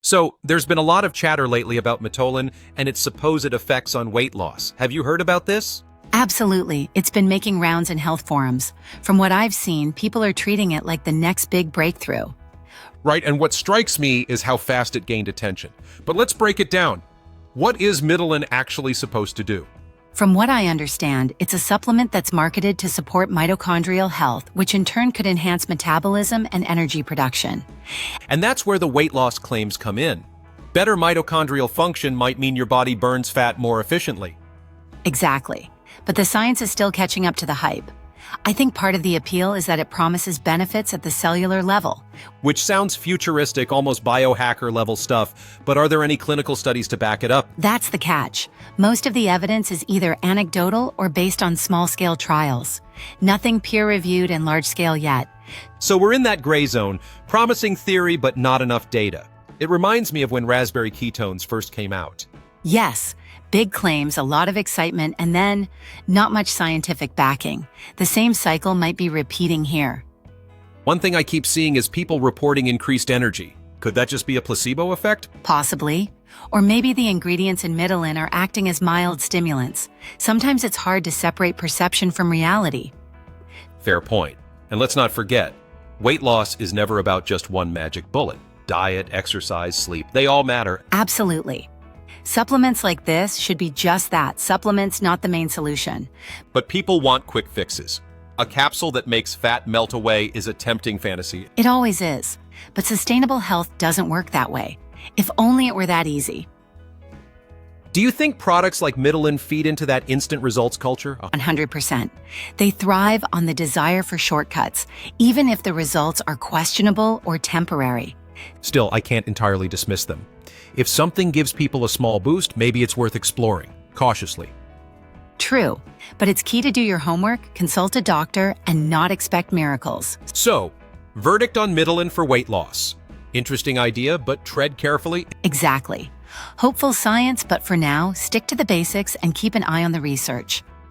So, there's been a lot of chatter lately about Mitolyn and its supposed effects on weight loss. Have you heard about this? Absolutely. It's been making rounds in health forums. From what I've seen, people are treating it like the next big breakthrough. Right, and what strikes me is how fast it gained attention. But let's break it down. What is Mitolyn actually supposed to do? From what I understand, it's a supplement that's marketed to support mitochondrial health, which in turn could enhance metabolism and energy production. And that's where the weight loss claims come in. Better mitochondrial function might mean your body burns fat more efficiently. Exactly. But the science is still catching up to the hype. I think part of the appeal is that it promises benefits at the cellular level. Which sounds futuristic, almost biohacker level stuff, but are there any clinical studies to back it up? That's the catch. Most of the evidence is either anecdotal or based on small-scale trials. Nothing peer-reviewed and large-scale yet. So we're in that gray zone, promising theory but not enough data. It reminds me of when raspberry ketones first came out. Yes, big claims, a lot of excitement, and then not much scientific backing. The same cycle might be repeating here. One thing I keep seeing is people reporting increased energy. Could that just be a placebo effect? Possibly. Or maybe the ingredients in Mitolyn are acting as mild stimulants. Sometimes it's hard to separate perception from reality. Fair point. And let's not forget, weight loss is never about just one magic bullet. Diet, exercise, sleep, they all matter. Absolutely. Supplements like this should be just that, supplements, not the main solution. But people want quick fixes. A capsule that makes fat melt away is a tempting fantasy. It always is. But sustainable health doesn't work that way. If only it were that easy. Do you think products like Mitolyn feed into that instant results culture? 100%. They thrive on the desire for shortcuts, even if the results are questionable or temporary. Still, I can't entirely dismiss them. If something gives people a small boost, maybe it's worth exploring, cautiously. True, but it's key to do your homework, consult a doctor, and not expect miracles. So, verdict on Mitolyn for weight loss. Interesting idea, but tread carefully. Exactly. Hopeful science, but for now, stick to the basics and keep an eye on the research.